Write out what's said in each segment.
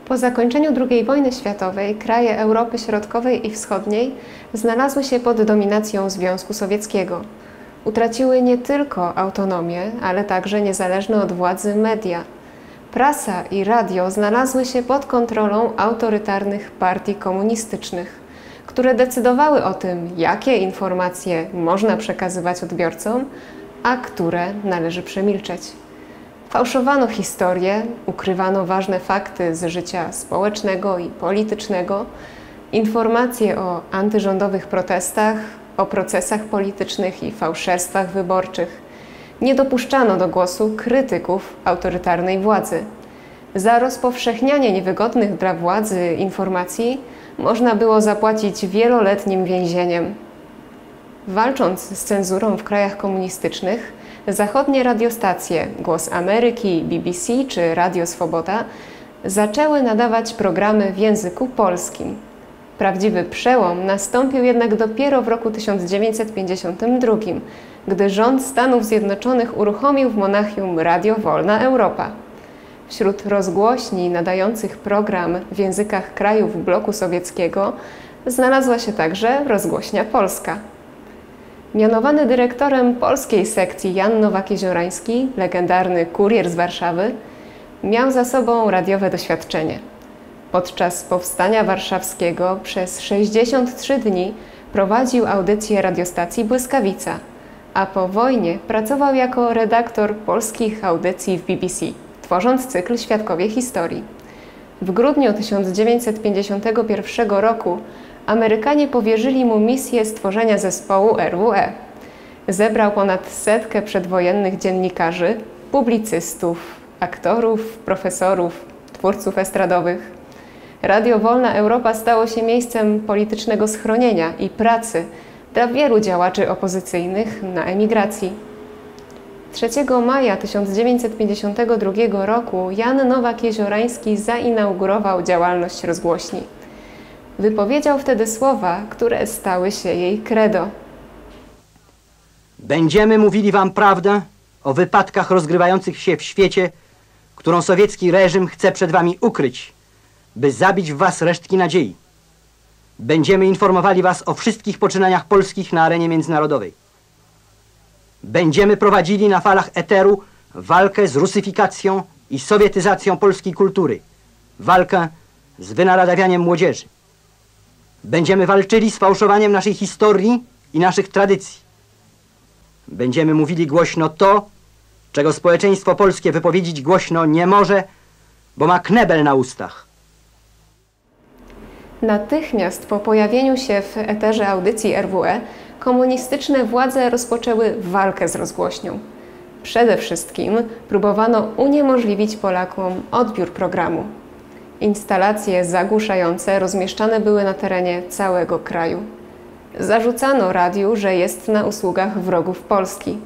Po zakończeniu II wojny światowej kraje Europy Środkowej i Wschodniej znalazły się pod dominacją Związku Sowieckiego. Utraciły nie tylko autonomię, ale także niezależne od władzy media. Prasa i radio znalazły się pod kontrolą autorytarnych partii komunistycznych, które decydowały o tym, jakie informacje można przekazywać odbiorcom, a które należy przemilczeć. Fałszowano historię, ukrywano ważne fakty z życia społecznego i politycznego, informacje o antyrządowych protestach, o procesach politycznych i fałszerstwach wyborczych. Nie dopuszczano do głosu krytyków autorytarnej władzy. Za rozpowszechnianie niewygodnych dla władzy informacji można było zapłacić wieloletnim więzieniem. Walcząc z cenzurą w krajach komunistycznych, zachodnie radiostacje Głos Ameryki, BBC czy Radio Swoboda zaczęły nadawać programy w języku polskim. Prawdziwy przełom nastąpił jednak dopiero w roku 1952, gdy rząd Stanów Zjednoczonych uruchomił w Monachium Radio Wolna Europa. Wśród rozgłośni nadających program w językach krajów bloku sowieckiego znalazła się także rozgłośnia polska. Mianowany dyrektorem polskiej sekcji Jan Nowak-Jeziorański, legendarny kurier z Warszawy, miał za sobą radiowe doświadczenie. Podczas Powstania Warszawskiego przez 63 dni prowadził audycję radiostacji Błyskawica, a po wojnie pracował jako redaktor polskich audycji w BBC, tworząc cykl Świadkowie Historii. W grudniu 1951 roku Amerykanie powierzyli mu misję stworzenia zespołu RWE. Zebrał ponad 100 przedwojennych dziennikarzy, publicystów, aktorów, profesorów, twórców estradowych. Radio Wolna Europa stało się miejscem politycznego schronienia i pracy dla wielu działaczy opozycyjnych na emigracji. 3 maja 1952 roku Jan Nowak-Jeziorański zainaugurował działalność rozgłośni. Wypowiedział wtedy słowa, które stały się jej credo. Będziemy mówili wam prawdę o wypadkach rozgrywających się w świecie, którą sowiecki reżim chce przed wami ukryć, by zabić w was resztki nadziei. Będziemy informowali was o wszystkich poczynaniach polskich na arenie międzynarodowej. Będziemy prowadzili na falach eteru walkę z rusyfikacją i sowietyzacją polskiej kultury, walkę z wynaradawianiem młodzieży. Będziemy walczyli z fałszowaniem naszej historii i naszych tradycji. Będziemy mówili głośno to, czego społeczeństwo polskie wypowiedzieć głośno nie może, bo ma knebel na ustach. Natychmiast po pojawieniu się w eterze audycji RWE komunistyczne władze rozpoczęły walkę z rozgłośnią. Przede wszystkim próbowano uniemożliwić Polakom odbiór programu. Instalacje zagłuszające rozmieszczane były na terenie całego kraju. Zarzucano radiu, że jest na usługach wrogów Polski,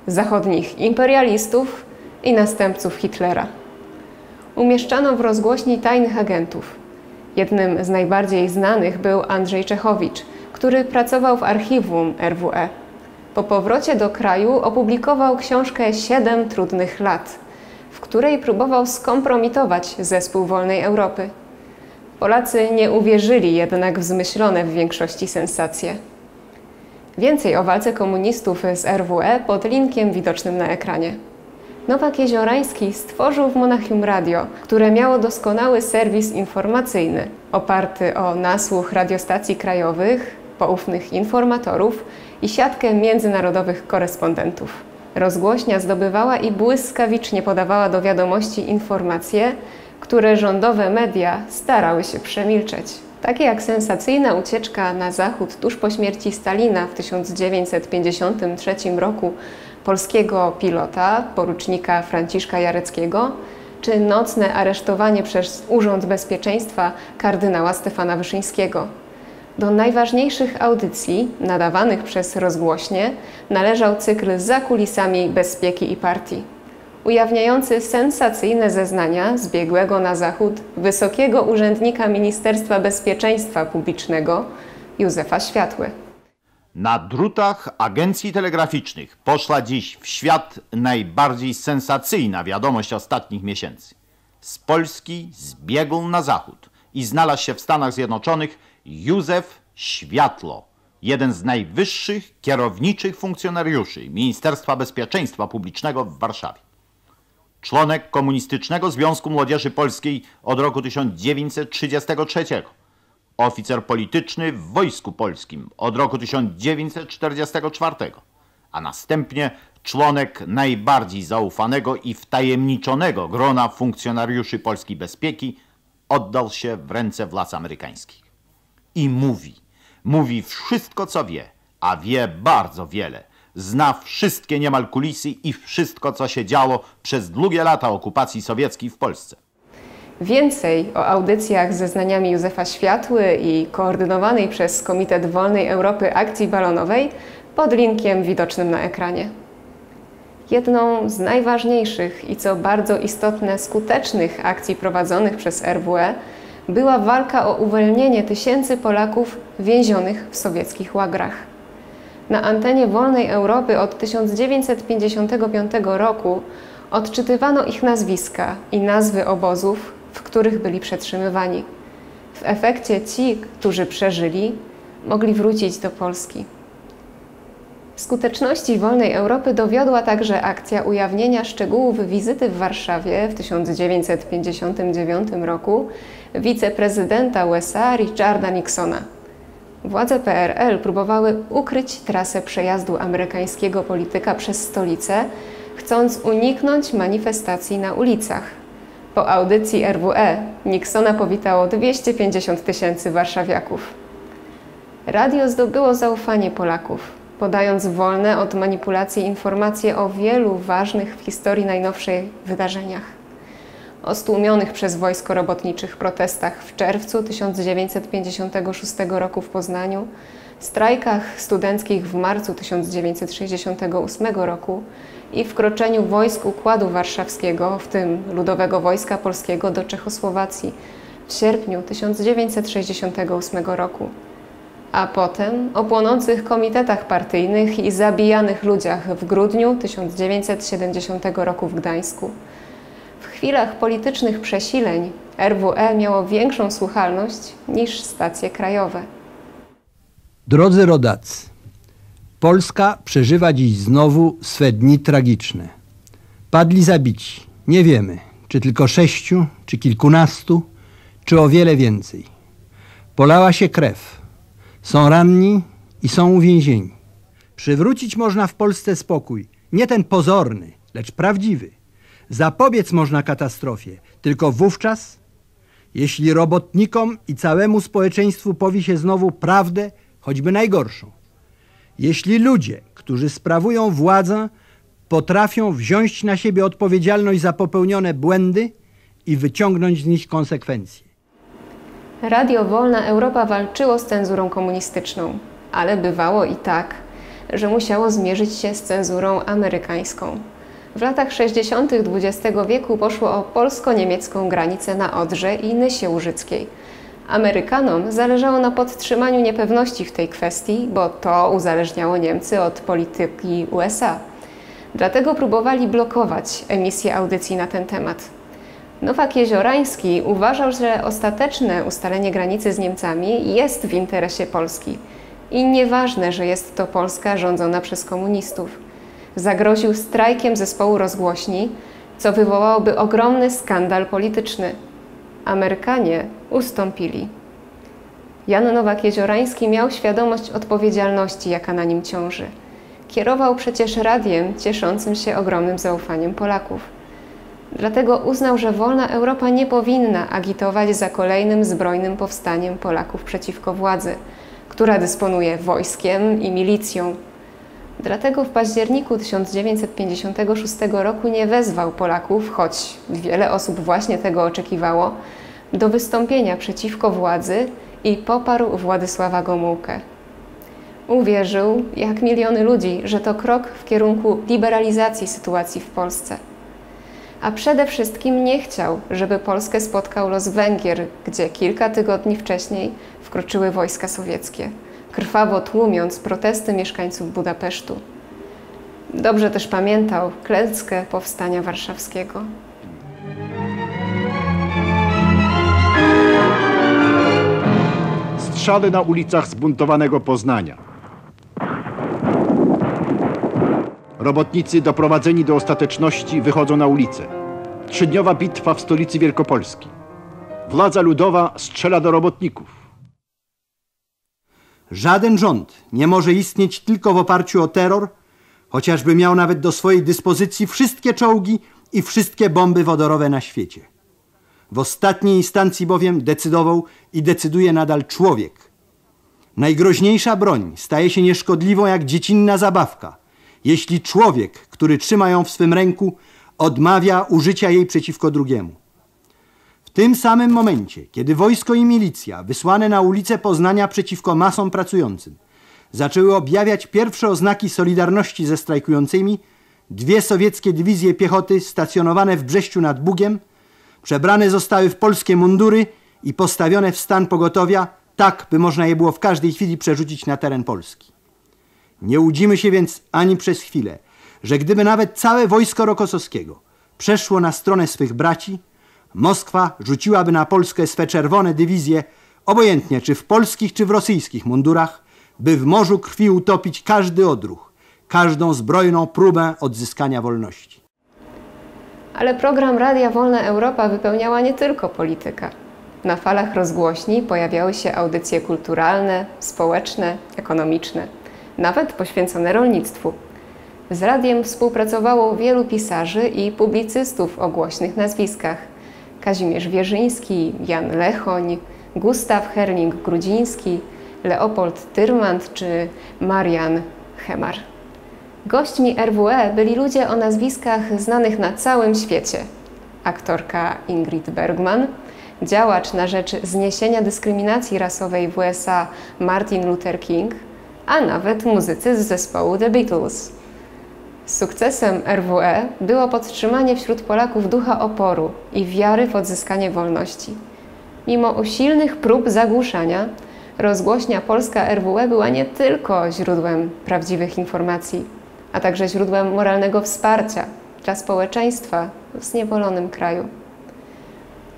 zachodnich imperialistów i następców Hitlera. Umieszczano w rozgłośni tajnych agentów. Jednym z najbardziej znanych był Andrzej Czechowicz, który pracował w archiwum RWE. Po powrocie do kraju opublikował książkę 7 trudnych lat, w której próbował skompromitować zespół Wolnej Europy. Polacy nie uwierzyli jednak w zmyślone w większości sensacje. Więcej o walce komunistów z RWE pod linkiem widocznym na ekranie. Nowak-Jeziorański stworzył w Monachium radio, które miało doskonały serwis informacyjny, oparty o nasłuch radiostacji krajowych, poufnych informatorów i siatkę międzynarodowych korespondentów. Rozgłośnia zdobywała i błyskawicznie podawała do wiadomości informacje, które rządowe media starały się przemilczeć. Takie jak sensacyjna ucieczka na zachód tuż po śmierci Stalina w 1953 roku polskiego pilota, porucznika Franciszka Jareckiego, czy nocne aresztowanie przez Urząd Bezpieczeństwa kardynała Stefana Wyszyńskiego. Do najważniejszych audycji nadawanych przez rozgłośnie należał cykl Za kulisami bezpieki i partii, ujawniający sensacyjne zeznania zbiegłego na zachód wysokiego urzędnika Ministerstwa Bezpieczeństwa Publicznego Józefa Światły. Na drutach agencji telegraficznych poszła dziś w świat najbardziej sensacyjna wiadomość ostatnich miesięcy. z Polski zbiegł na zachód i znalazł się w Stanach Zjednoczonych Józef Światło, jeden z najwyższych kierowniczych funkcjonariuszy Ministerstwa Bezpieczeństwa Publicznego w Warszawie. Członek Komunistycznego Związku Młodzieży Polskiej od roku 1933. Oficer polityczny w Wojsku Polskim od roku 1944, a następnie członek najbardziej zaufanego i wtajemniczonego grona funkcjonariuszy polskiej bezpieki oddał się w ręce władz amerykańskich. I mówi wszystko, co wie, a wie bardzo wiele. Zna wszystkie niemal kulisy i wszystko, co się działo przez długie lata okupacji sowieckiej w Polsce. Więcej o audycjach ze zeznaniami Józefa Światły i koordynowanej przez Komitet Wolnej Europy akcji balonowej pod linkiem widocznym na ekranie. Jedną z najważniejszych i co bardzo istotne skutecznych akcji prowadzonych przez RWE była walka o uwolnienie tysięcy Polaków więzionych w sowieckich łagrach. Na antenie Wolnej Europy od 1955 roku odczytywano ich nazwiska i nazwy obozów, w których byli przetrzymywani. W efekcie ci, którzy przeżyli, mogli wrócić do Polski. Skuteczności Wolnej Europy dowiodła także akcja ujawnienia szczegółów wizyty w Warszawie w 1959 roku wiceprezydenta USA Richarda Nixona. Władze PRL próbowały ukryć trasę przejazdu amerykańskiego polityka przez stolicę, chcąc uniknąć manifestacji na ulicach. Po audycji RWE Nixona powitało 250 000 warszawiaków. Radio zdobyło zaufanie Polaków, podając wolne od manipulacji informacje o wielu ważnych w historii najnowszej wydarzeniach. O stłumionych przez wojsko robotniczych protestach w czerwcu 1956 roku w Poznaniu, strajkach studenckich w marcu 1968 roku i wkroczeniu wojsk Układu Warszawskiego, w tym Ludowego Wojska Polskiego, do Czechosłowacji w sierpniu 1968 roku. A potem o płonących komitetach partyjnych i zabijanych ludziach w grudniu 1970 roku w Gdańsku. W chwilach politycznych przesileń RWE miało większą słuchalność niż stacje krajowe. Drodzy rodacy, Polska przeżywa dziś znowu swe dni tragiczne. Padli zabici, nie wiemy, czy tylko 6, czy kilkunastu, czy o wiele więcej. Polała się krew. Są ranni i są uwięzieni. Przywrócić można w Polsce spokój, nie ten pozorny, lecz prawdziwy. Zapobiec można katastrofie, tylko wówczas, jeśli robotnikom i całemu społeczeństwu powie się znowu prawdę, choćby najgorszą. Jeśli ludzie, którzy sprawują władzę, potrafią wziąć na siebie odpowiedzialność za popełnione błędy i wyciągnąć z nich konsekwencje. Radio Wolna Europa walczyło z cenzurą komunistyczną, ale bywało i tak, że musiało zmierzyć się z cenzurą amerykańską. W latach 60. XX wieku poszło o polsko-niemiecką granicę na Odrze i Nysie Łużyckiej. Amerykanom zależało na podtrzymaniu niepewności w tej kwestii, bo to uzależniało Niemcy od polityki USA. Dlatego próbowali blokować emisję audycji na ten temat. Nowak Jeziorański uważał, że ostateczne ustalenie granicy z Niemcami jest w interesie Polski i nieważne, że jest to Polska rządzona przez komunistów. Zagroził strajkiem zespołu rozgłośni, co wywołałoby ogromny skandal polityczny. Amerykanie ustąpili. Jan Nowak-Jeziorański miał świadomość odpowiedzialności, jaka na nim ciąży. Kierował przecież radiem cieszącym się ogromnym zaufaniem Polaków. Dlatego uznał, że Wolna Europa nie powinna agitować za kolejnym zbrojnym powstaniem Polaków przeciwko władzy, która dysponuje wojskiem i milicją. Dlatego w październiku 1956 roku nie wezwał Polaków, choć wiele osób właśnie tego oczekiwało, do wystąpienia przeciwko władzy i poparł Władysława Gomułkę. Uwierzył, jak miliony ludzi, że to krok w kierunku liberalizacji sytuacji w Polsce. A przede wszystkim nie chciał, żeby Polskę spotkał los Węgier, gdzie kilka tygodni wcześniej wkroczyły wojska sowieckie, krwawo tłumiąc protesty mieszkańców Budapesztu. Dobrze też pamiętał klęskę Powstania Warszawskiego. ostrzale na ulicach zbuntowanego Poznania. Robotnicy doprowadzeni do ostateczności wychodzą na ulicę. Trzydniowa bitwa w stolicy Wielkopolski. Władza ludowa strzela do robotników. Żaden rząd nie może istnieć tylko w oparciu o terror, chociażby miał nawet do swojej dyspozycji wszystkie czołgi i wszystkie bomby wodorowe na świecie. W ostatniej instancji bowiem decydował i decyduje nadal człowiek. Najgroźniejsza broń staje się nieszkodliwą jak dziecinna zabawka, jeśli człowiek, który trzyma ją w swym ręku, odmawia użycia jej przeciwko drugiemu. W tym samym momencie, kiedy wojsko i milicja wysłane na ulice Poznania przeciwko masom pracującym zaczęły objawiać pierwsze oznaki solidarności ze strajkującymi, dwie sowieckie dywizje piechoty stacjonowane w Brześciu nad Bugiem przebrane zostały w polskie mundury i postawione w stan pogotowia, tak by można je było w każdej chwili przerzucić na teren Polski. Nie łudzimy się więc ani przez chwilę, że gdyby nawet całe wojsko Rokossowskiego przeszło na stronę swych braci, Moskwa rzuciłaby na Polskę swe czerwone dywizje, obojętnie czy w polskich, czy w rosyjskich mundurach, by w morzu krwi utopić każdy odruch, każdą zbrojną próbę odzyskania wolności. Ale program Radia Wolna Europa wypełniała nie tylko polityka. Na falach rozgłośni pojawiały się audycje kulturalne, społeczne, ekonomiczne, nawet poświęcone rolnictwu. Z radiem współpracowało wielu pisarzy i publicystów o głośnych nazwiskach. Kazimierz Wierzyński, Jan Lechoń, Gustaw Herling-Grudziński, Leopold Tyrmand czy Marian Hemar. Gośćmi RWE byli ludzie o nazwiskach znanych na całym świecie. Aktorka Ingrid Bergman, działacz na rzecz zniesienia dyskryminacji rasowej w USA Martin Luther King, a nawet muzycy z zespołu The Beatles. Sukcesem RWE było podtrzymanie wśród Polaków ducha oporu i wiary w odzyskanie wolności. Mimo usilnych prób zagłuszania, rozgłośnia polska RWE była nie tylko źródłem prawdziwych informacji, a także źródłem moralnego wsparcia dla społeczeństwa w zniewolonym kraju.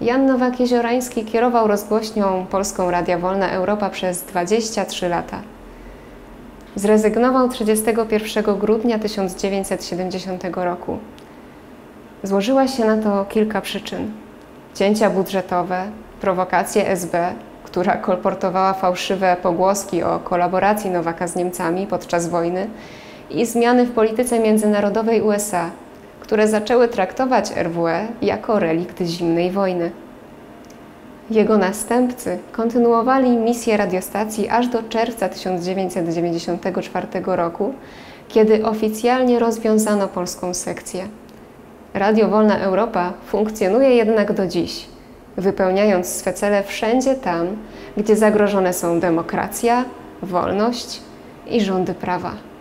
Jan Nowak-Jeziorański kierował rozgłośnią Polską Radia Wolna Europa przez 23 lata. Zrezygnował 31 grudnia 1970 roku. Złożyła się na to kilka przyczyn. Cięcia budżetowe, prowokacje SB, która kolportowała fałszywe pogłoski o kolaboracji Nowaka z Niemcami podczas wojny i zmiany w polityce międzynarodowej USA, które zaczęły traktować RWE jako relikt zimnej wojny. Jego następcy kontynuowali misję radiostacji aż do czerwca 1994 roku, kiedy oficjalnie rozwiązano polską sekcję. Radio Wolna Europa funkcjonuje jednak do dziś, wypełniając swe cele wszędzie tam, gdzie zagrożone są demokracja, wolność i rządy prawa.